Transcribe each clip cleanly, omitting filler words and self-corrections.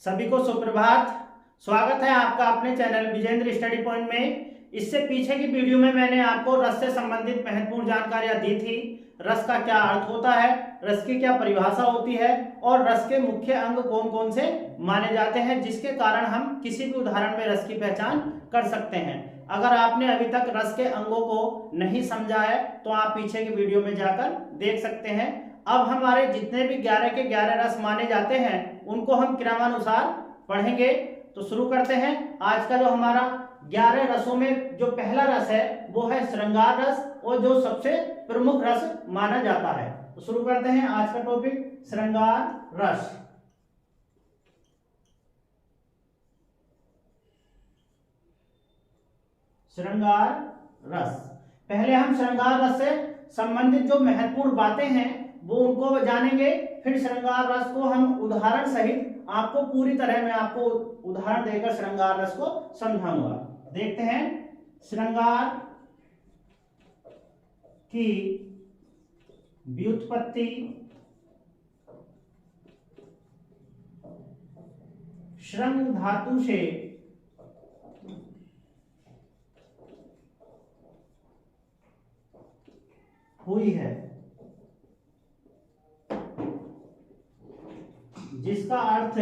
सभी को सुप्रभात। स्वागत है आपका अपने चैनल विजेंद्र स्टडी पॉइंट में। इससे पीछे की वीडियो में मैंने आपको रस से संबंधित महत्वपूर्ण जानकारियां दी थी। रस का क्या अर्थ होता है, रस की क्या परिभाषा होती है और रस के मुख्य अंग कौन कौन से माने जाते हैं, जिसके कारण हम किसी भी उदाहरण में रस की पहचान कर सकते हैं। अगर आपने अभी तक रस के अंगों को नहीं समझा है तो आप पीछे की वीडियो में जाकर देख सकते हैं। अब हमारे जितने भी 11 के 11 रस माने जाते हैं उनको हम क्रमानुसार पढ़ेंगे। तो शुरू करते हैं। आज का जो हमारा 11 रसों में जो पहला रस है वो है श्रृंगार रस, और जो सबसे प्रमुख रस माना जाता है। तो शुरू करते हैं आज का टॉपिक, श्रृंगार रस। श्रृंगार रस, पहले हम श्रृंगार रस से संबंधित जो महत्वपूर्ण बातें हैं वो उनको जानेंगे। फिर श्रृंगार रस को हम उदाहरण सहित आपको पूरी तरह मैं आपको उदाहरण देकर श्रृंगार रस को समझाऊंगा। देखते हैं श्रृंगार की व्युत्पत्ति श्रृंग धातु से हुई है, जिसका अर्थ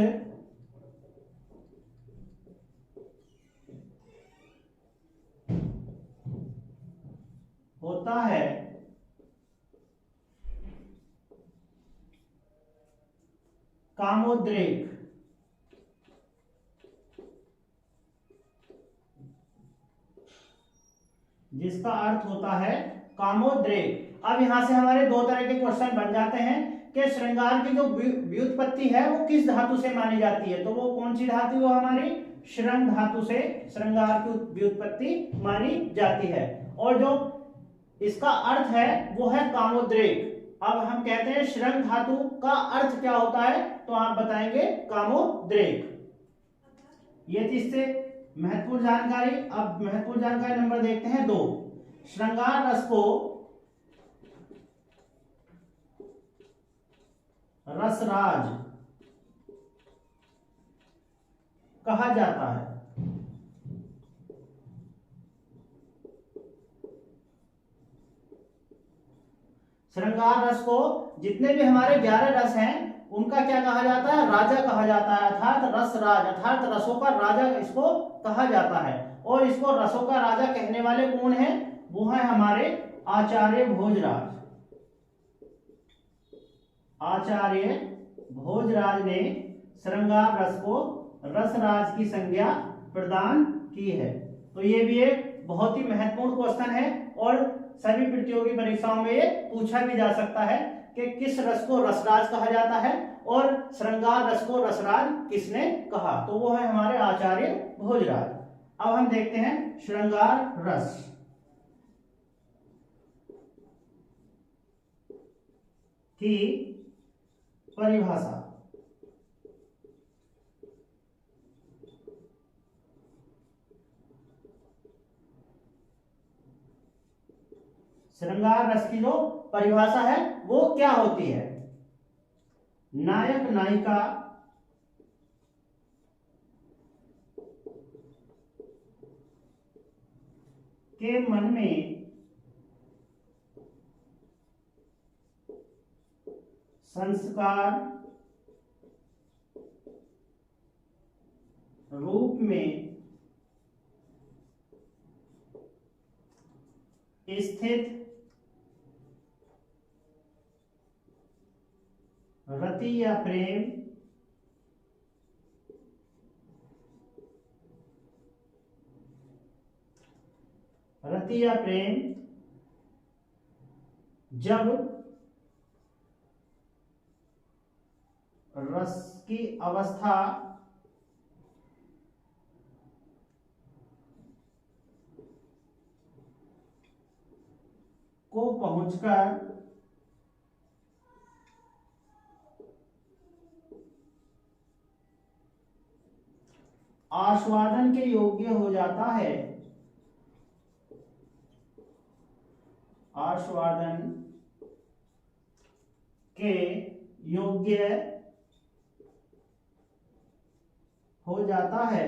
होता है कामोद्रेक। जिसका अर्थ होता है कामोद्रेक। अब यहां से हमारे दो तरह के क्वेश्चन बन जाते हैं कि श्रृंगार की जो व्युत्पत्ति है वो किस धातु से मानी जाती है। तो वो कौन सी धातु है, हमारी श्रृंग धातु से श्रृंगार की व्युत्पत्ति मानी जाती है। और जो इसका अर्थ है वो है कामोद्रेक। अब हम कहते हैं श्रृंग धातु का अर्थ क्या होता है, तो आप बताएंगे कामोद्रेक। ये थी इससे महत्वपूर्ण जानकारी। अब महत्वपूर्ण जानकारी नंबर देखते हैं 2। श्रृंगार रस को रसराज कहा जाता है। श्रृंगार रस को जितने भी हमारे 11 रस हैं उनका क्या कहा जाता है, राजा कहा जाता है, अर्थात रसराज, अर्थात रसों का राजा इसको कहा जाता है। और इसको रसों का राजा कहने वाले कौन है, वो है हमारे आचार्य भोजराज। आचार्य भोजराज ने श्रृंगार रस को रसराज की संज्ञा प्रदान की है। तो ये भी एक बहुत ही महत्वपूर्ण क्वेश्चन है और सभी प्रतियोगी परीक्षाओं में ये पूछा भी जा सकता है कि किस रस को रसराज कहा जाता है और श्रृंगार रस को रसराज किसने कहा। तो वो है हमारे आचार्य भोजराज। अब हम देखते हैं श्रृंगार रस की परिभाषा। श्रृंगार रस की जो परिभाषा है वो क्या होती है, नायक नायिका के मन में संस्कार रूप में स्थित रति या प्रेम जब रस की अवस्था को पहुंचकर आस्वादन के योग्य हो जाता है, आस्वादन के योग्य हो जाता है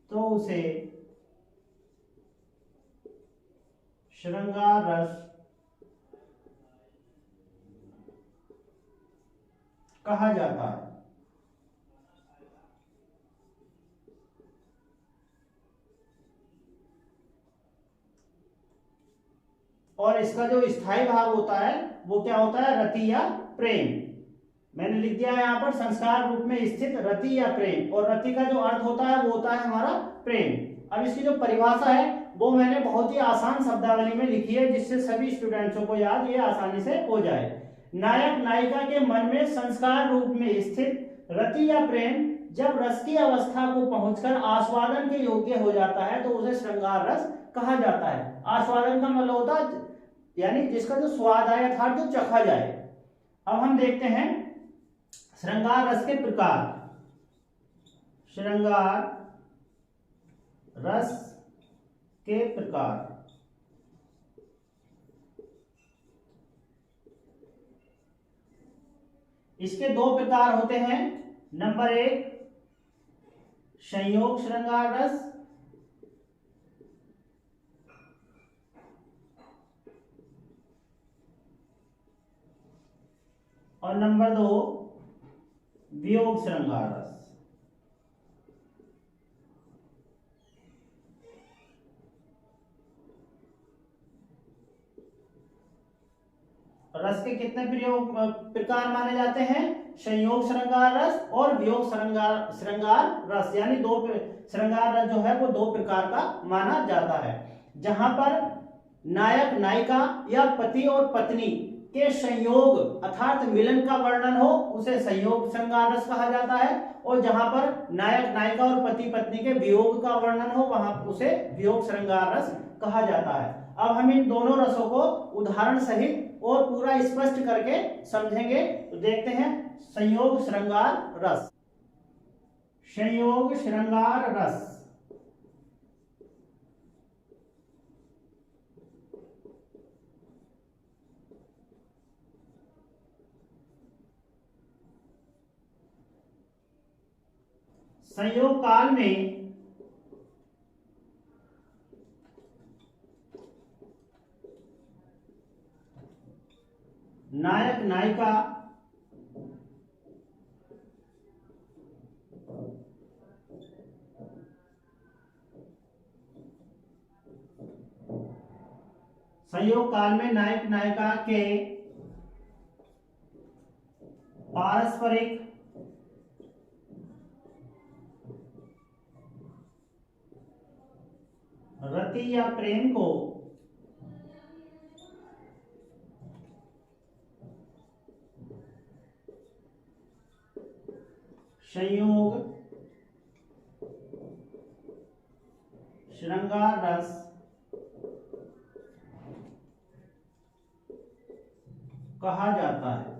तो उसे श्रृंगार रस कहा जाता है। और इसका जो स्थायी भाव होता है वो क्या होता है, रति या प्रेम। मैंने लिख दिया है यहाँ पर संस्कार रूप में स्थित रति या प्रेम, और रति का जो अर्थ होता है वो होता है हमारा प्रेम। अब इसकी जो परिभाषा है वो मैंने बहुत ही आसान शब्दावली में लिखी है, जिससे सभी स्टूडेंट्सों को याद ये आसानी से हो जाए। नायक नायिका के मन में संस्कार रूप में स्थित रति या प्रेम जब रस की अवस्था को पहुंचकर आस्वादन के योग्य हो जाता है तो उसे श्रृंगार रस कहा जाता है। आस्वादन का मतलब होता है यानी जिसका जो स्वाद आए अर्थात जो चखा जाए। अब हम देखते हैं श्रृंगार रस के प्रकार। श्रृंगार रस के प्रकार। इसके दो प्रकार होते हैं। नंबर 1 संयोग श्रृंगार रस, और नंबर 2 वियोग श्रृंगार रस। रस के कितने प्रकार माने जाते हैं, संयोग श्रृंगार रस और वियोग श्रृंगार रस, यानी दो श्रृंगार रस जो है वो दो प्रकार का माना जाता है। जहां पर नायक नायिका या पति और पत्नी के संयोग अर्थात मिलन का वर्णन हो उसे संयोग श्रृंगार रस कहा जाता है, और जहां पर नायक नायिका और पति पत्नी के वियोग का वर्णन हो वहां उसे वियोग श्रृंगार रस कहा जाता है। अब हम इन दोनों रसों को उदाहरण सहित और पूरा स्पष्ट करके समझेंगे। तो देखते हैं संयोग श्रृंगार रस। संयोग श्रृंगार रस संयोग काल में नायक नायिका संयोग काल में नायक नायिका के पारस्परिक रति या प्रेम को संयोग श्रृंगार रस कहा जाता है।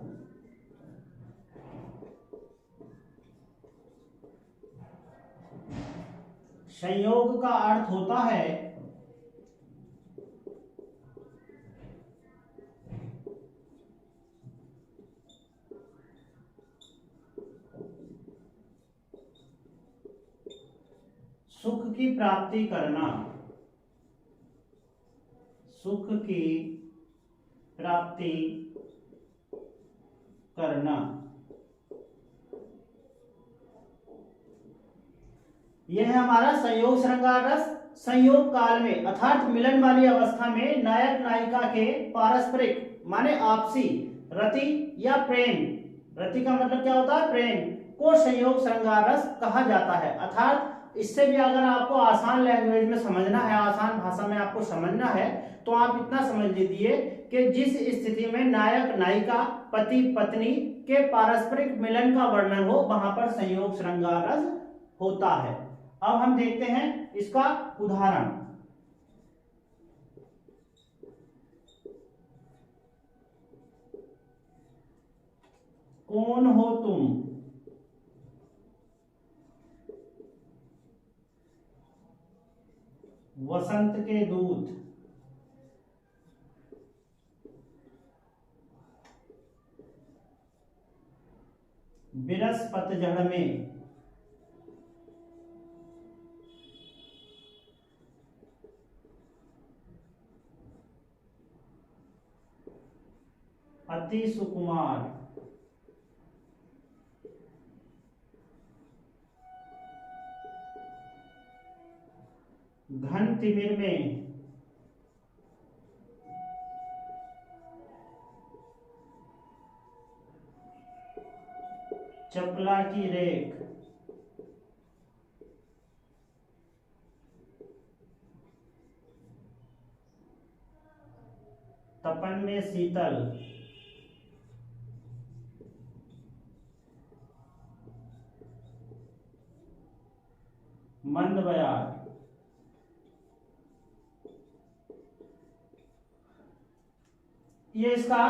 संयोग का अर्थ होता है सुख की प्राप्ति करना, सुख की प्राप्ति करना। यह है हमारा संयोग श्रृंगार रस। संयोग काल में अर्थात मिलन वाली अवस्था में नायक नायिका के पारस्परिक माने आपसी रति या प्रेम, रति का मतलब क्या होता है प्रेम, को संयोग श्रृंगार रस कहा जाता है। अर्थात इससे भी अगर आपको आसान लैंग्वेज में समझना है, आसान भाषा में आपको समझना है, तो आप इतना समझ लीजिए कि जिस स्थिति में नायक नायिका पति पत्नी के पारस्परिक मिलन का वर्णन हो वहां पर संयोग श्रृंगार रस होता है। अब हम देखते हैं इसका उदाहरण। कौन हो तुम, वसंत के दूत, बिरस पतझड़ में अति सुकुमार। घन तिमिर में चपला की रेख। तपन में शीतल। मंद बयार। ये इसका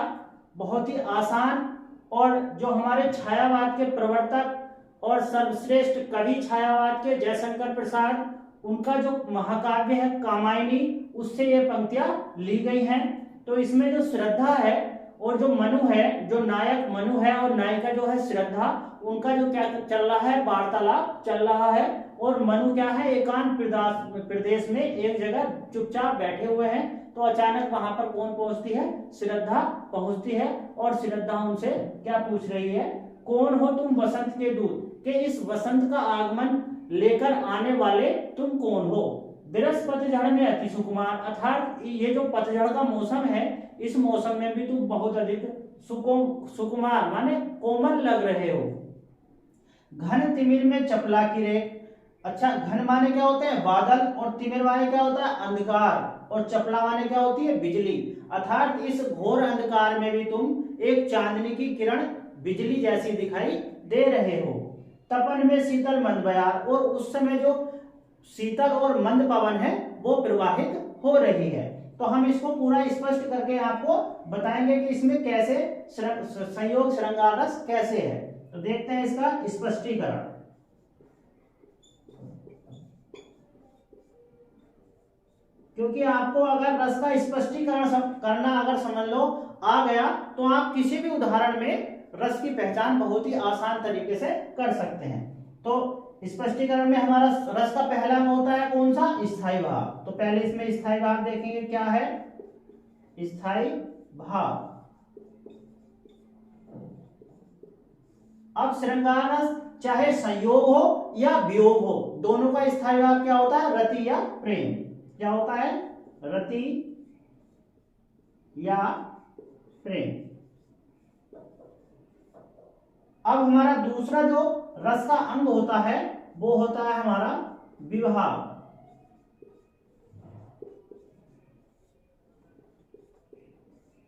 बहुत ही आसान और जो हमारे छायावाद के प्रवर्तक और सर्वश्रेष्ठ कवि छायावाद के जयशंकर प्रसाद, उनका जो महाकाव्य है कामायनी, उससे ये पंक्तियां ली गई हैं। तो इसमें जो श्रद्धा है और जो मनु है, जो नायक मनु है और नायिका जो है श्रद्धा, उनका जो क्या चल रहा है, वार्तालाप चल रहा है। और मनु क्या है, एकांत प्रदेश में एक जगह चुपचाप बैठे हुए हैं। तो अचानक वहां पर कौन पहुंचती है, श्रद्धा पहुंचती है। और श्रद्धा उनसे क्या पूछ रही है, कौन हो तुम वसंत के दूत, के इस वसंत का आगमन लेकर आने वाले तुम कौन हो। बिरस पतझड़ में अति सुकुमार, अर्थात ये जो पतझड़ का मौसम है, इस मौसम में भी तुम बहुत अधिक सुकुमार माने कोमल लग रहे हो। घन तिमिर में चपला की रेख। अच्छा, घन माने क्या होते हैं, बादल, और तिमिर माने क्या होता है, अंधकार, और चपला माने क्या होती है, बिजली। अर्थात इस घोर अंधकार में भी तुम एक चांदनी की किरण बिजली जैसी दिखाई दे रहे हो। तपन में शीतल मंद बयार, और उस समय जो शीतल और मंद पवन है वो प्रवाहित हो रही है। तो हम इसको पूरा स्पष्ट करके आपको बताएंगे कि इसमें कैसे संयोग श्रृंगार रस कैसे है। तो देखते हैं इसका स्पष्टीकरण। क्योंकि आपको अगर रस का स्पष्टीकरण करना अगर समझ लो आ गया, तो आप किसी भी उदाहरण में रस की पहचान बहुत ही आसान तरीके से कर सकते हैं। तो स्पष्टीकरण में हमारा रस का पहला अंग होता है कौन सा, स्थायी भाव। तो पहले इसमें स्थायी भाव देखेंगे, क्या है, स्थायी भाव। अब श्रृंगार रस चाहे संयोग हो या वियोग हो, दोनों का स्थायी भाव क्या होता है, रति या प्रेम। क्या होता है, रति या प्रेम। अब हमारा दूसरा जो रस का अंग होता है वो होता है हमारा विवाह।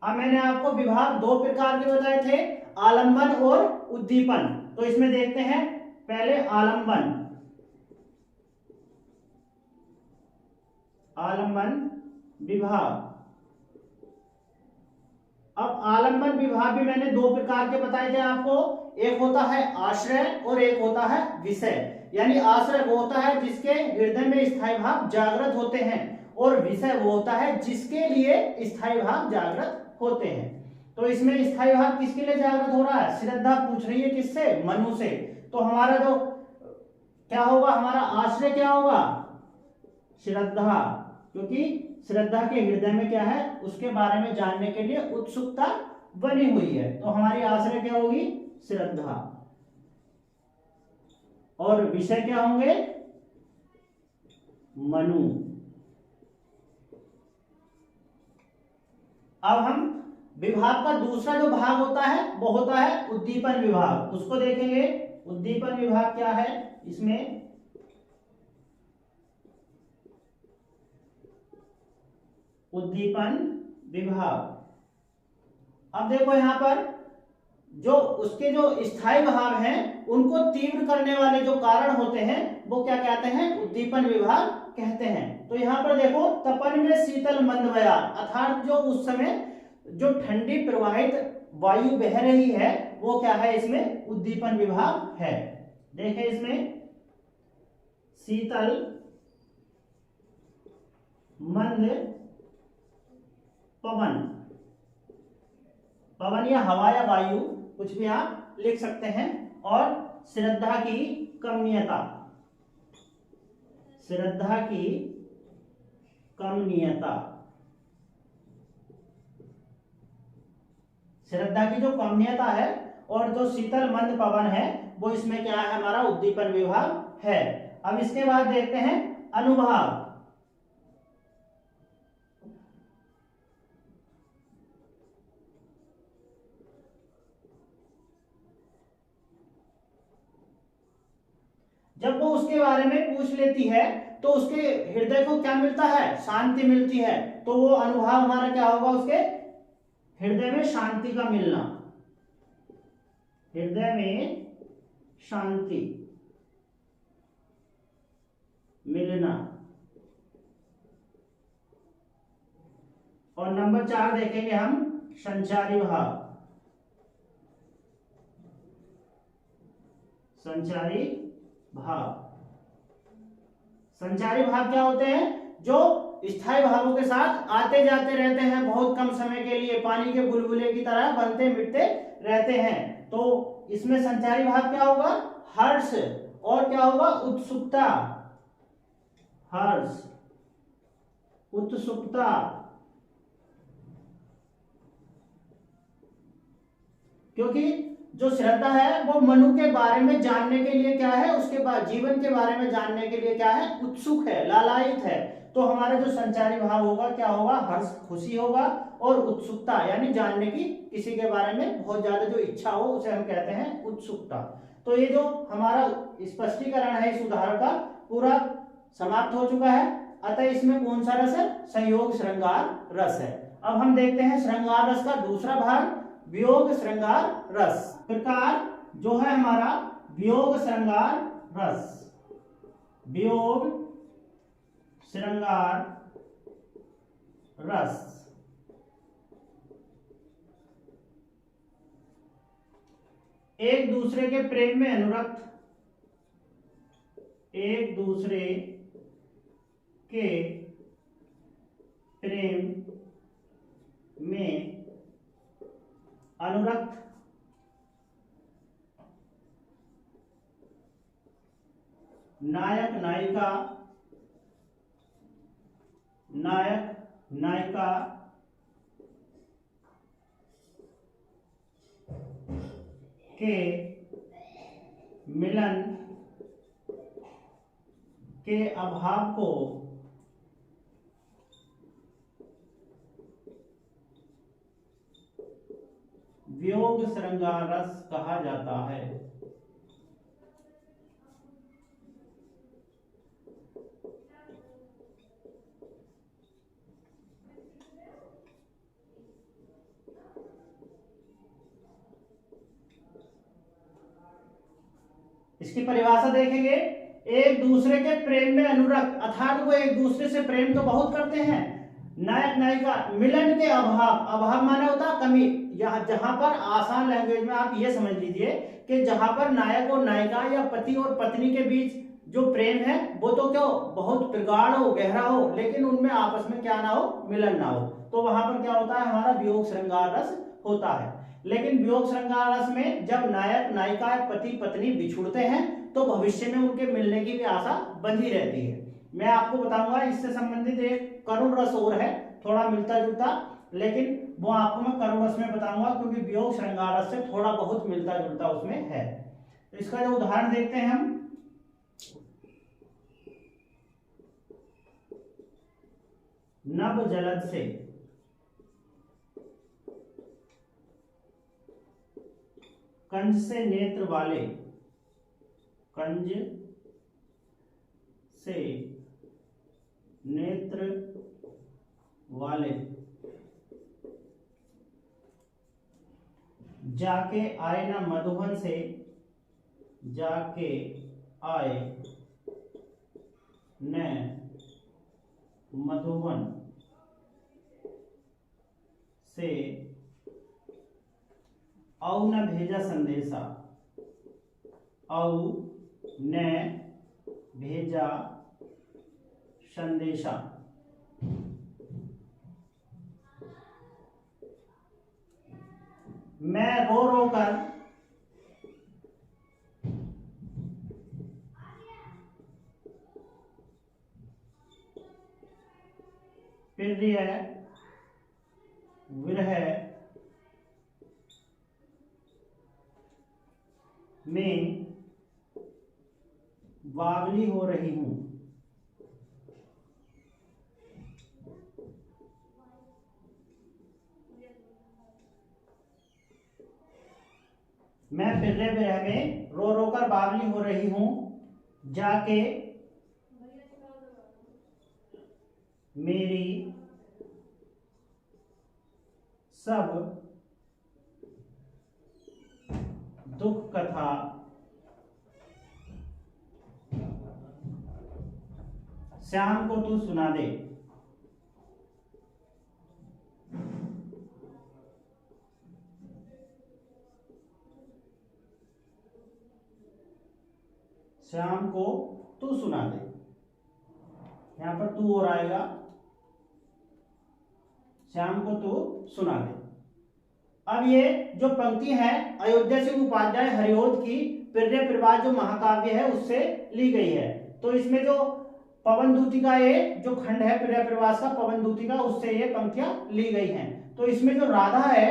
अब मैंने आपको विभाग दो प्रकार के बताए थे, आलंबन और उद्दीपन। तो इसमें देखते हैं पहले आलंबन। आलंबन विभाग। अब आलंबन विभाग भी मैंने दो प्रकार के बताए थे आपको, एक होता है आश्रय और एक होता है विषय। यानी आश्रय वो होता है जिसके हृदय में स्थायी भाव जागृत होते हैं, और विषय वो होता है जिसके लिए स्थायी भाव जागृत होते हैं। तो इसमें स्थायी भाव किसके लिए जागृत हो रहा है, श्रद्धा पूछ रही है किससे, मनु से। तो हमारा जो क्या होगा, हमारा आश्रय क्या होगा, श्रद्धा, क्योंकि श्रद्धा के हृदय में क्या है, उसके बारे में जानने के लिए उत्सुकता बनी हुई है। तो हमारी आश्रय क्या होगी, श्रद्धा। और विषय क्या होंगे, मनु। अब हम विभाग का दूसरा जो भाग होता है वो होता है उद्दीपन विभाग, उसको देखेंगे। उद्दीपन विभाग क्या है, इसमें उद्दीपन विभाग। अब देखो यहां पर जो उसके जो स्थायी भाव हैं उनको तीव्र करने वाले जो कारण होते हैं वो क्या कहते हैं, उद्दीपन विभाग कहते हैं। तो यहां पर देखो तपन में शीतल मंद बयार, अर्थात जो उस समय जो ठंडी प्रवाहित वायु बह रही है वो क्या है, इसमें उद्दीपन विभाग है। देखें इसमें शीतल मंद पवन, पवन या हवा या वायु कुछ भी आप लिख सकते हैं। और श्रद्धा की कमनीयता, श्रद्धा की कमनीयता, श्रद्धा की जो कमनीयता है और जो शीतल मंद पवन है वो इसमें क्या है, हमारा उद्दीपन विभाग है। अब इसके बाद देखते हैं अनुभाग। जब वो उसके बारे में पूछ लेती है तो उसके हृदय को क्या मिलता है, शांति मिलती है। तो वो अनुभाव हमारा क्या होगा, उसके हृदय में शांति का मिलना, हृदय में शांति मिलना। और नंबर 4 देखेंगे हम संचारी भाव। संचारी भाव, संचारी भाव क्या होते हैं, जो स्थायी भावों के साथ आते जाते रहते हैं, बहुत कम समय के लिए पानी के बुलबुले की तरह बनते मिटते रहते हैं। तो इसमें संचारी भाव क्या होगा, हर्ष, और क्या होगा, उत्सुकता, हर्ष, उत्सुकता। क्योंकि जो श्रद्धा है वो मनु के बारे में जानने के लिए क्या है, उसके बाद जीवन के बारे में जानने के लिए क्या है, उत्सुक है, लालायित है। तो हमारा जो संचारी भाव होगा क्या होगा, हर्ष, खुशी होगा, और उत्सुकता यानी जानने की किसी के बारे में बहुत ज्यादा जो इच्छा हो उसे हम कहते हैं उत्सुकता। तो ये जो हमारा स्पष्टीकरण है इस उदाहरण का पूरा समाप्त हो चुका है। अतः इसमें कौन सा रस है, संयोग श्रृंगार रस है। अब हम देखते हैं श्रृंगार रस का दूसरा भाग, वियोग श्रृंगार रस। प्रकार जो है हमारा वियोग श्रृंगार रस, वियोग श्रृंगार रस। एक दूसरे के प्रेम में अनुरक्त, एक दूसरे के प्रेम में अनुरक्त नायक नायिका, नायक नायिका के मिलन के अभाव को वियोग श्रृंगार रस कहा जाता है। इसकी परिभाषा देखेंगे, एक दूसरे के प्रेम में अनुरक्त, अर्थात वो एक दूसरे से प्रेम तो बहुत करते हैं। नायक नायिका, मिलन के अभाव, अभाव माने होता है कमी, यहाँ जहां पर आसान लैंग्वेज में आप ये समझ लीजिए कि जहां पर नायक और नायिका या पति और पत्नी के बीच जो प्रेम है वो तो क्या बहुत प्रगाढ़ हो, गहरा हो, लेकिन उनमें आपस में क्या ना हो, मिलन ना हो, तो वहां पर क्या होता है, हमारा वियोग श्रृंगार रस होता है। लेकिन वियोग श्रृंगार रस में जब नायक नायिका पति पत्नी बिछुड़ते हैं तो भविष्य में उनके मिलने की भी आशा बंधी रहती है। मैं आपको बताऊंगा इससे संबंधित एक करुण रस और है, थोड़ा मिलता जुलता, लेकिन वो आपको मैं करुण रस में बताऊंगा क्योंकि वियोग श्रृंगार रस से थोड़ा बहुत मिलता जुलता उसमें है। तो इसका जो उदाहरण देखते हैं हम, नभ जलद से कंज से नेत्र वाले, कंज से नेत्र वाले जाके आए ना मधुबन से, जाके आए न मधुबन से, औ न भेजा संदेशा, औ न भेजा संदेशा। मैं रो रो कर प्रिय विरह में बावली हो रही हूं। मैं प्रिय विरह में रो रो कर बावली हो रही हूं, जाके मेरी सब दुख कथा श्याम को तू सुना दे। श्याम को तू सुना दे, यहां पर तू और आएगा, श्याम को तू सुना दे। अब ये जो पंक्ति है अयोध्या सिंह उपाध्याय हरिओद की प्रिय प्रवास जो महाकाव्य है उससे ली गई है। तो इसमें जो पवन दूतिका ये जो खंड है प्रिय प्रवास का पवन दूतिका, उससे ये पंक्तियां ली गई हैं। तो इसमें जो राधा है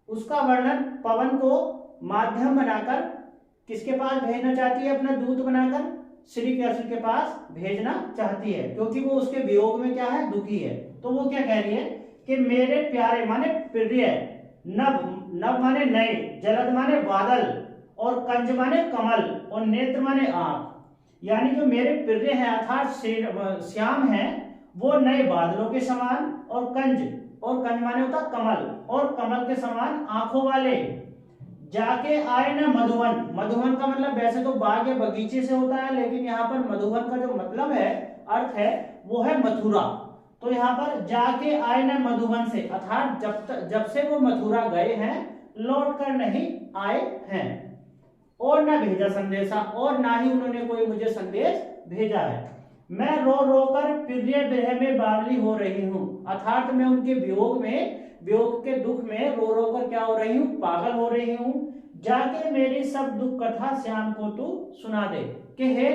उसका वर्णन पवन को माध्यम बनाकर किसके पास भेजना चाहती है, अपना दूत बनाकर श्री कृष्ण के पास भेजना चाहती है, क्योंकि वो उसके वियोग में क्या है, दुखी है। तो वो क्या कह रही है कि मेरे प्यारे माने प्रिय, नभ नभ माने नए, जलद माने बादल, और कंज माने कमल, और नेत्र माने आंख। यानी जो मेरे प्रिय हैं अर्थात श्याम है वो नए बादलों के समान, और कंज माने होता कमल, और कमल के समान आंखों वाले। जाके आए ना मधुवन, मधुवन का मतलब वैसे तो बाग या बगीचे से होता है, लेकिन यहाँ पर मधुवन का जो मतलब है, अर्थ है, वो है मथुरा। तो यहाँ पर जाके आए ना मधुवन से अर्थात जब से वो मथुरा गए हैं लौट कर नहीं आए हैं। और ना भेजा संदेशा, और ना ही उन्होंने कोई मुझे संदेश भेजा है। मैं रो रो कर प्रिय विरह में बावली हो रही हूँ, अर्थात मैं उनके वियोग के दुख में रो रो कर क्या हो रही हूँ, पागल हो रही हूँ। जाके मेरी सब दुख कथा श्याम को तू सुना दे, कि हे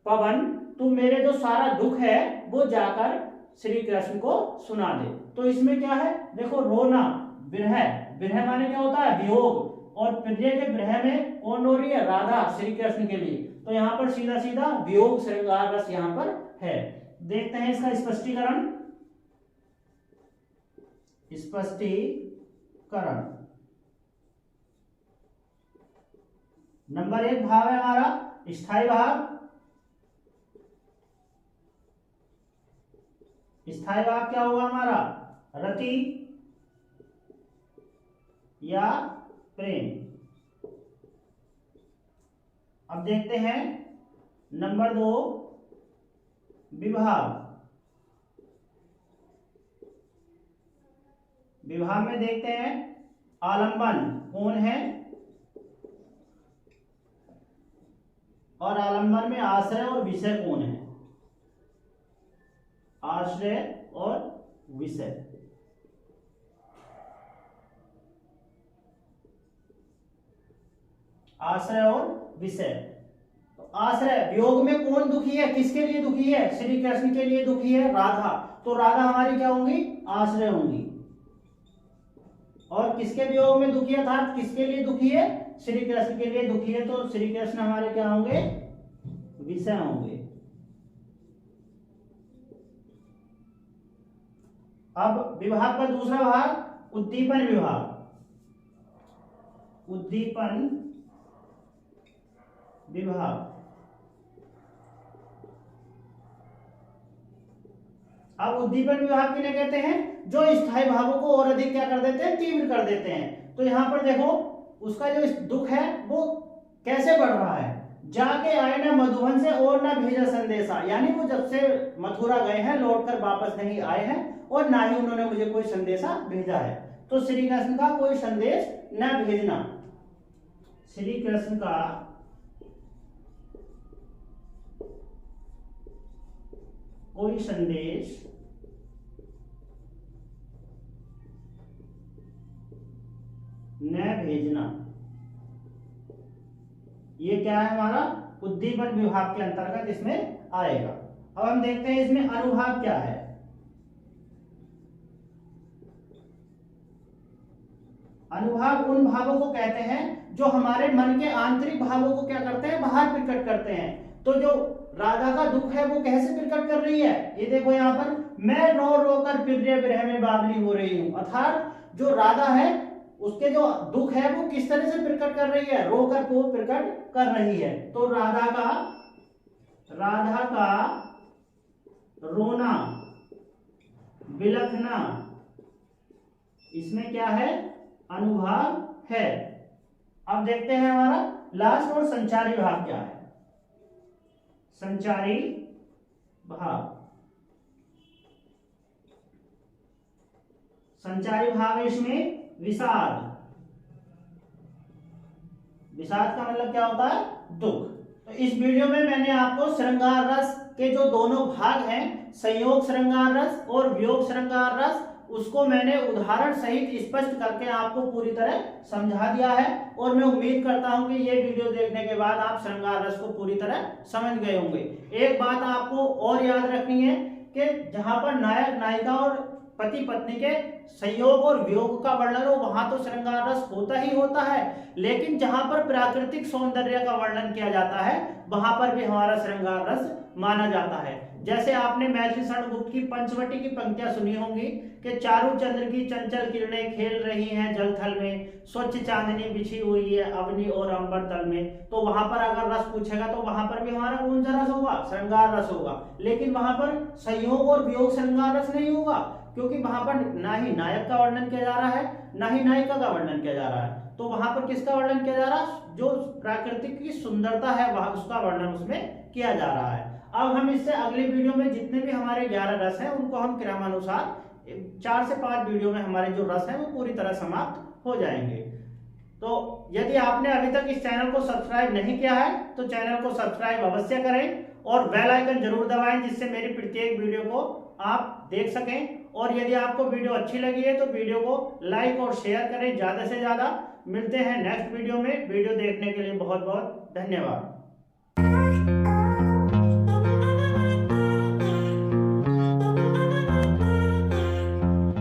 पवन तू मेरे जो सारा दुख है वो जाकर श्री कृष्ण को सुना दे। तो इसमें क्या है, देखो रोना, विरह, विरह माने क्या होता है, वियोग, और प्रिय के विरह में कौन रो रही है, राधा श्री कृष्ण के लिए। तो यहाँ पर सीधा सीधा वियोग श्रृंगार रस यहाँ पर है। देखते हैं इसका स्पष्टीकरण। नंबर 1 भाव है हमारा स्थायी भाव। स्थायी भाव क्या होगा हमारा, रति या प्रेम। अब देखते हैं नंबर 2 विभाव। विभाव में देखते हैं आलंबन कौन है, और आलंबन में आश्रय और विषय कौन है, आश्रय और विषय। आश्रय और विषय। तो आश्रय वियोग में कौन दुखी है, किसके लिए दुखी है, श्री कृष्ण के लिए दुखी है राधा। तो राधा हमारी क्या होंगी, आश्रय होंगी। और किसके वियोग में दुखी है, अर्थात किसके लिए दुखी है, श्री कृष्ण के लिए दुखी है। तो श्री कृष्ण हमारे क्या होंगे, विषय होंगे। अब विभाग का दूसरा भाग उद्दीपन विभाग। उद्दीपन विभाग। अब उद्दीपन विभाग किन्हें कहते हैं, जो स्थायी भावों को और अधिक क्या कर देते हैं, तीव्र कर देते हैं। तो यहां पर देखो उसका जो दुख है वो कैसे बढ़ रहा है, जाके आए ना मधुबन से और ना भेजा संदेशा, यानी वो जब से मथुरा गए हैं लौटकर वापस नहीं आए हैं, और ना ही उन्होंने मुझे कोई संदेशा भेजा है। तो श्री कृष्ण का कोई संदेश न भेजना, श्री कृष्ण का कोई संदेश न भेजना, ये क्या है हमारा उद्दीपन विभाग के अंतर्गत इसमें आएगा। अब हम देखते हैं इसमें अनुभाग क्या है। अनुभाग उन भावों को कहते हैं जो हमारे मन के आंतरिक भावों को क्या करते हैं, बाहर प्रकट करते हैं। तो जो राधा का दुख है वो कैसे प्रकट कर रही है, ये देखो यहाँ पर, मैं रो रो कर प्रिय विरह में बावली हो रही हूँ। अर्थात जो राधा है उसके जो दुख है वो किस तरह से प्रकट कर रही है, रो कर को प्रकट कर रही है। तो राधा का रोना, बिलखना, इसमें क्या है, अनुभाग है। अब देखते हैं हमारा लास्ट और संचारी भाग क्या है। संचारी भाग, संचारी भाग इसमें विषाद, विषाद का मतलब क्या होता है, दुख। तो इस वीडियो में मैंने आपको श्रृंगार रस के जो दोनों भाग हैं, संयोग श्रृंगार रस और वियोग श्रृंगार रस, उसको मैंने उदाहरण सहित स्पष्ट करके आपको पूरी तरह समझा दिया है। और मैं उम्मीद करता हूं कि ये वीडियो देखने के बाद आप श्रृंगार रस को पूरी तरह समझ गए होंगे। एक बात आपको और याद रखनी है कि जहां पर नायक नायिका और पति पत्नी के संयोग और वियोग का वर्णन हो वहां तो श्रृंगार रस होता ही होता है, लेकिन जहां पर प्राकृतिक सौंदर्य का वर्णन किया जाता है वहां पर भी हमारा श्रृंगार रस माना जाता है। जैसे आपने मैथिली शरणगुप्त की पंचवटी की पंक्तियां सुनी होंगी कि चारू चंद्र की चंचल किरणें खेल रही हैं जल थल में, स्वच्छ चांदनी बिछी हुई है अवनी और अंबर तल में। तो वहां पर अगर रस पूछेगा तो वहां पर भी हमारा कौन सा रस होगा, श्रृंगार रस होगा। लेकिन वहां पर संयोग और वियोग श्रृंगार रस नहीं होगा, क्योंकि वहां पर ना ही नायक का वर्णन किया जा रहा है ना ही नायिका का वर्णन किया जा रहा है। तो वहां पर किसका वर्णन किया जा रहा है, जो प्राकृतिक की सुंदरता है वह उसका वर्णन उसमें किया जा रहा है। अब हम इससे अगली वीडियो में जितने भी हमारे 11 रस हैं उनको हम क्रमानुसार 4 से 5 वीडियो में हमारे जो रस हैं वो पूरी तरह समाप्त हो जाएंगे। तो यदि आपने अभी तक इस चैनल को सब्सक्राइब नहीं किया है तो चैनल को सब्सक्राइब अवश्य करें और बेल आइकन जरूर दबाएं, जिससे मेरी प्रत्येक वीडियो को आप देख सकें। और यदि आपको वीडियो अच्छी लगी है तो वीडियो को लाइक और शेयर करें ज्यादा से ज्यादा। मिलते हैं नेक्स्ट वीडियो में। वीडियो देखने के लिए बहुत बहुत धन्यवाद।